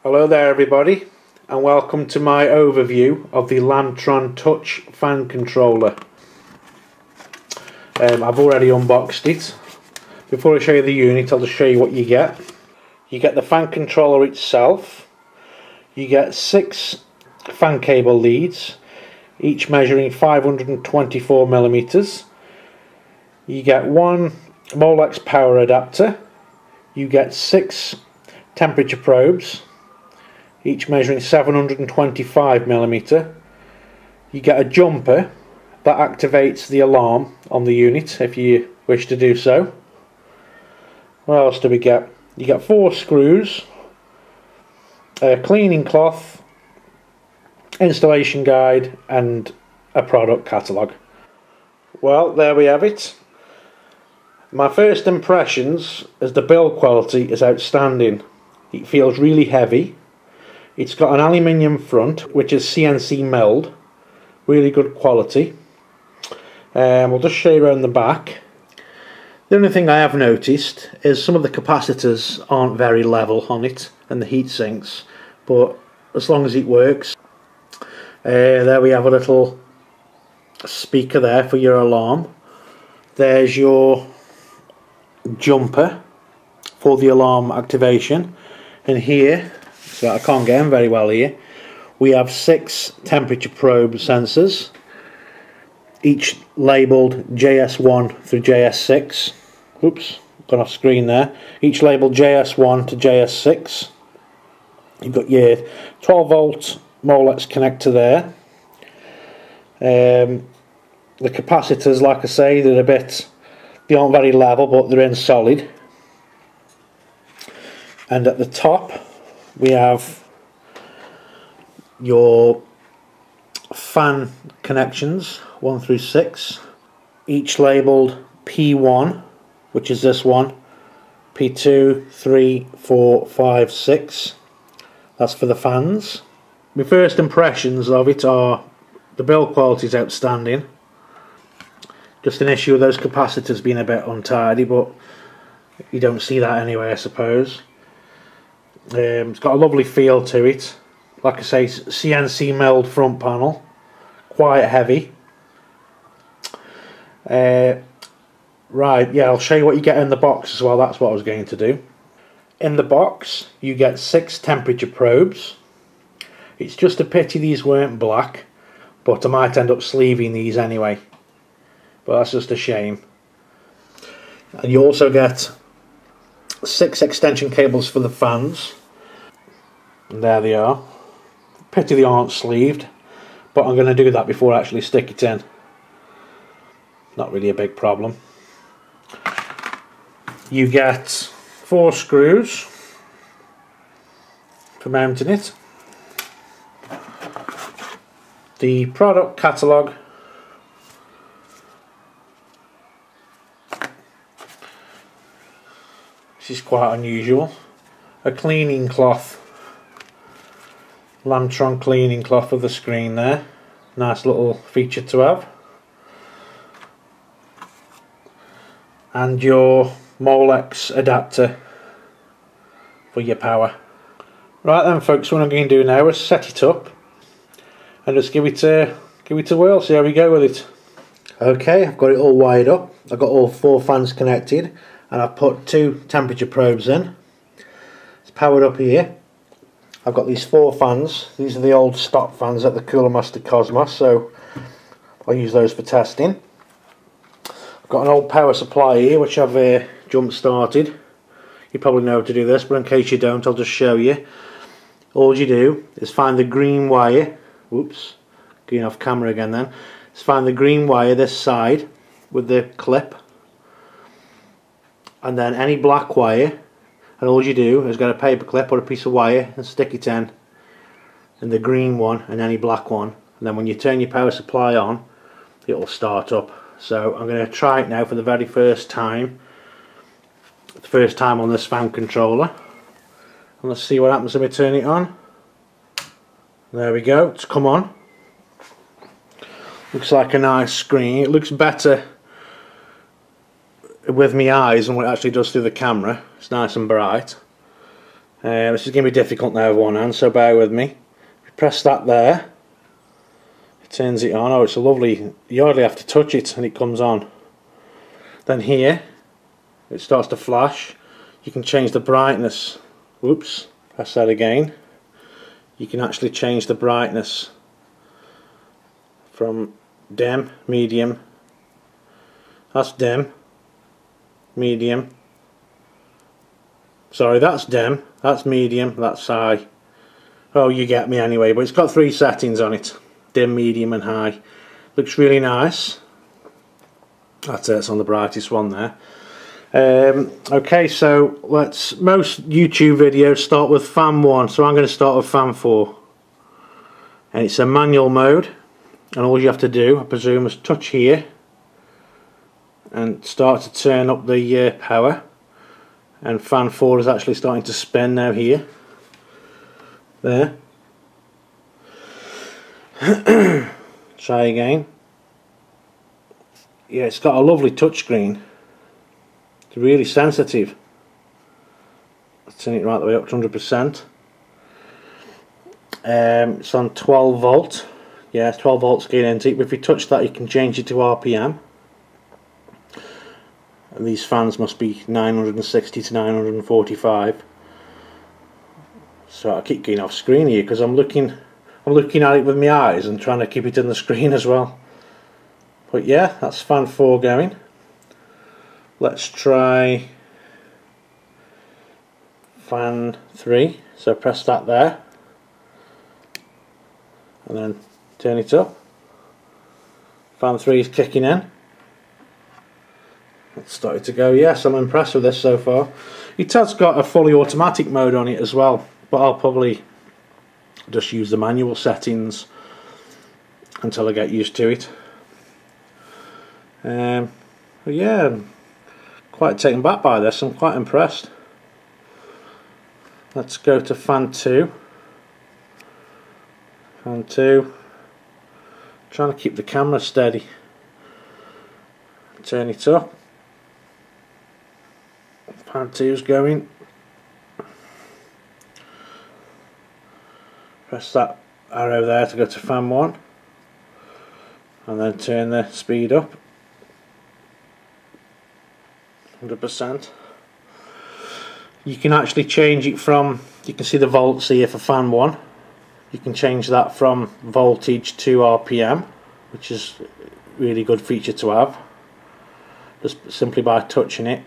Hello there everybody, and welcome to my overview of the Lamptron Touch fan controller. I've already unboxed it. Before I show you the unit, I'll just show you what you get. You get the fan controller itself. You get 6 fan cable leads, each measuring 524mm. You get 1 Molex power adapter. You get 6 temperature probes, each measuring 725mm. You get a jumper that activates the alarm on the unit if you wish to do so. What else do we get? You get 4 screws, a cleaning cloth, installation guide and a product catalogue. Well, there we have it. My first impressions is the build quality is outstanding. It feels really heavy. It's got an aluminium front which is CNC milled, really good quality. We'll just show you around the back. The only thing I have noticed is some of the capacitors aren't very level on it and the heat sinks, but as long as it works. There we have a little speaker there for your alarm. There's your jumper for the alarm activation, and here, so I can't get in very well here, we have 6 temperature probe sensors, each labelled JS1 through JS6. Oops, gone off screen there. Each labelled JS1 to JS6. You've got your 12 volt Molex connector there. The capacitors, like I say, they aren't very level, but they're in solid. And at the top we have your fan connections 1 through 6, each labelled P1, which is this one, P2, 3, 4, 5, 6. That's for the fans. My first impressions of it are the build quality is outstanding. Just an issue with those capacitors being a bit untidy, but you don't see that anyway, I suppose. It's got a lovely feel to it. Like I say, CNC milled front panel, quite heavy. Right, yeah, I'll show you what you get in the box as well. That's what I was going to do. In the box you get 6 temperature probes. It's just a pity these weren't black, but I might end up sleeving these anyway, but that's just a shame. And you also get 6 extension cables for the fans, and there they are. Pity they aren't sleeved, but I'm going to do that before I actually stick it in. Not really a big problem. You get 4 screws for mounting it. The product catalogue. This is quite unusual. A cleaning cloth, Lamptron cleaning cloth for the screen there. Nice little feature to have. And your Molex adapter for your power. Right then folks, what I'm going to do now is set it up and just give it a whirl, see how we go with it. Okay, I've got it all wired up. I've got all 4 fans connected, and I've put 2 temperature probes in. It's powered up here. I've got these 4 fans. These are the old stock fans at the Cooler Master Cosmos, so I'll use those for testing. I've got an old power supply here which I've jump started. You probably know how to do this, but in case you don't, I'll just show you. All you do is find the green wire. Whoops, getting off camera again then. Is find the green wire this side with the clip, and then any black wire, and all you do is get a paper clip or a piece of wire and stick it in the green one and any black one, and then when you turn your power supply on it will start up. So I'm going to try it now for the very first time. The first time on this fan controller, and let's see what happens when we turn it on. There we go, it's come on. Looks like a nice screen. It looks better with my eyes than what it actually does through the camera. It's nice and bright. This is going to be difficult now with one hand, so bear with me. If you press that there, it turns it on. Oh, it's a lovely, you hardly have to touch it and it comes on. Then here, it starts to flash. You can change the brightness. Whoops, press that again. You can actually change the brightness from dim, medium. That's dim, medium. Sorry, that's dim, that's medium, that's high. Oh, you get me anyway, but it's got 3 settings on it. Dim, medium and high. Looks really nice. That's it, it's on the brightest one there. Okay, so most YouTube videos start with fan 1, so I'm going to start with fan 4. And it's a manual mode, and all you have to do, I presume, is touch here and start to turn up the power. And fan 4 is actually starting to spin now here. There. Try again. Yeah, it's got a lovely touchscreen. It's really sensitive. Let's turn it right the way up to 100%. It's on 12 volt. Yeah, it's 12 volts gain intake, but if you touch that you can change it to RPM. And these fans must be 960 to 945. So I keep getting off screen here because I'm looking at it with my eyes and trying to keep it in the screen as well. But yeah, that's fan 4 going. Let's try fan 3. So press that there and then turn it up. Fan 3 is kicking in. It's started to go. Yes, I'm impressed with this so far. It has got a fully automatic mode on it as well, but I'll probably just use the manual settings until I get used to it. But yeah, I'm quite taken back by this. I'm quite impressed. Let's go to fan 2. Fan 2. Trying to keep the camera steady. Turn it up. Fan 2 is going. Press that arrow there to go to fan 1. And then turn the speed up. 100%. You can actually change it from, you can see the volts here for fan 1. You can change that from voltage to RPM, which is a really good feature to have, just simply by touching it.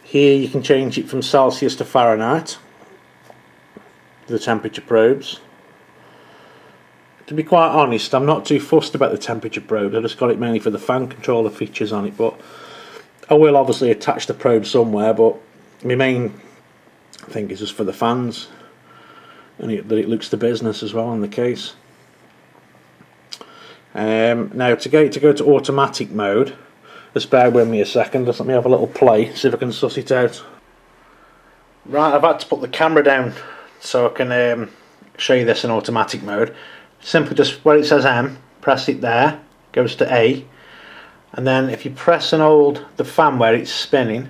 Here you can change it from Celsius to Fahrenheit, the temperature probes. To be quite honest, I'm not too fussed about the temperature probe. I just got it mainly for the fan controller features on it, but I will obviously attach the probe somewhere, but my main thing is just for the fans, and that it looks the business as well in the case. Now to go to automatic mode, just bear with me a second, just let me have a little play, see if I can suss it out. Right, I've had to put the camera down so I can show you this in automatic mode. Simply just where it says M, press it there, goes to A, and then if you press and hold the fan where it's spinning,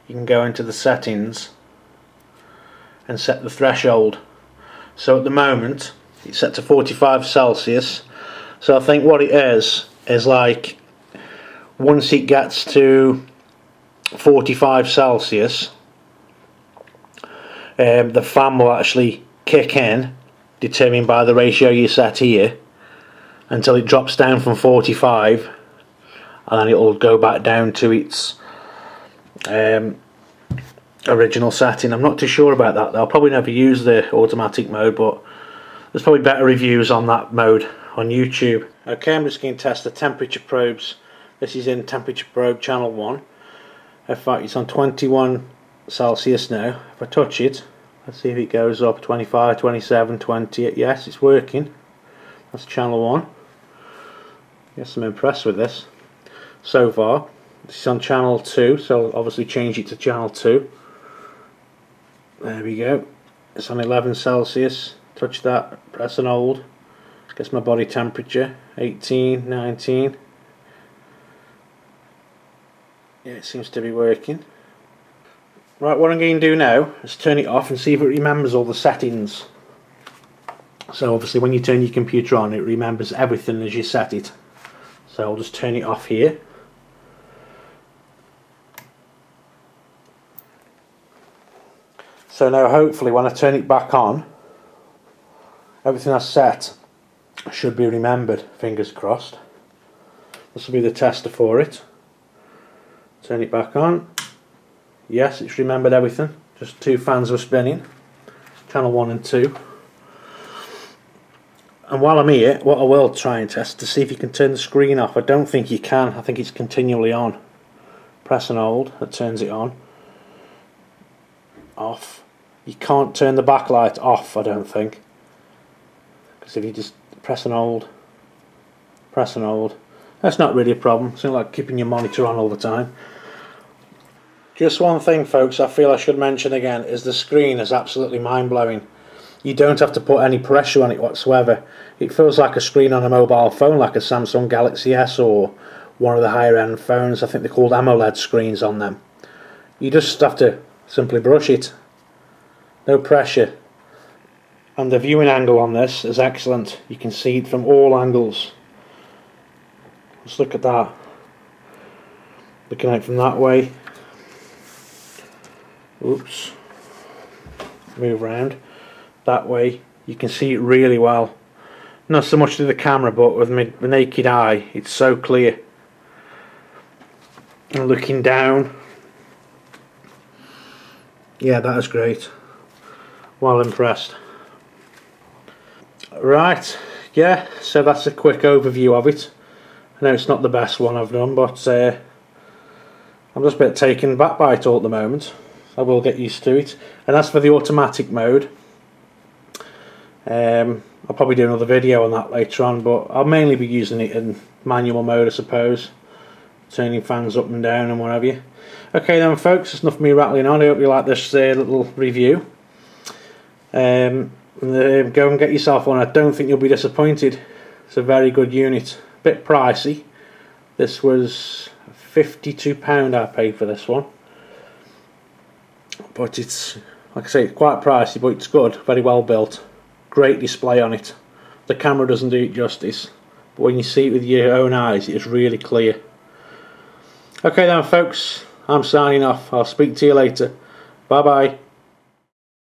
you can go into the settings and set the threshold. So at the moment it's set to 45 Celsius, so I think what it is like once it gets to 45 Celsius the fan will actually kick in, determined by the ratio you set here, until it drops down from 45, and then it will go back down to its original setting. I'm not too sure about that though. I'll probably never use the automatic mode, but there's probably better reviews on that mode on YouTube. Okay, I'm just going to test the temperature probes. This is in temperature probe channel 1. In fact, it's on 21 Celsius now. If I touch it, let's see if it goes up. 25, 27, 20. Yes, it's working. That's channel 1. Yes, I'm impressed with this so far. This is on channel 2, so I'll obviously change it to channel 2. There we go. It's on 11 Celsius. Touch that, press and hold. Gets my body temperature. 18, 19. Yeah, it seems to be working. Right, what I'm going to do now is turn it off and see if it remembers all the settings. So obviously when you turn your computer on, it remembers everything as you set it. So I'll just turn it off here. So now hopefully when I turn it back on, everything I set should be remembered, fingers crossed. This will be the tester for it. Turn it back on. Yes, it's remembered everything. Just 2 fans were spinning. Channel 1 and 2. And while I'm here, what I will try and test to see if you can turn the screen off. I don't think you can. I think it's continually on. Press and hold. That turns it on. Off. You can't turn the backlight off, I don't think. Because if you just press and hold, that's not really a problem. It's not like keeping your monitor on all the time. Just one thing, folks, I feel I should mention again, is the screen is absolutely mind-blowing. You don't have to put any pressure on it whatsoever. It feels like a screen on a mobile phone, like a Samsung Galaxy S or one of the higher end phones. I think they're called AMOLED screens on them. You just have to simply brush it. No pressure. And the viewing angle on this is excellent. You can see it from all angles. Let's look at that. Looking at it from that way. Oops. Move around. That way you can see it really well. Not so much through the camera, but with my naked eye it's so clear. And looking down, yeah, that is great. Well impressed. Right, yeah, so that's a quick overview of it. I know it's not the best one I've done, but I'm just a bit taken back by it all at the moment. I will get used to it. And as for the automatic mode, I'll probably do another video on that later on, but I'll mainly be using it in manual mode, I suppose, turning fans up and down and what have you. Okay then folks, it's enough of me rattling on. I hope you like this little review. Go and get yourself one. I don't think you'll be disappointed. It's a very good unit. A bit pricey. This was £52 I paid for this one, but it's, like I say, it's quite pricey, but it's good, very well built. Great display on it. The camera doesn't do it justice, but when you see it with your own eyes, it's really clear. Okay then folks, I'm signing off. I'll speak to you later. Bye bye.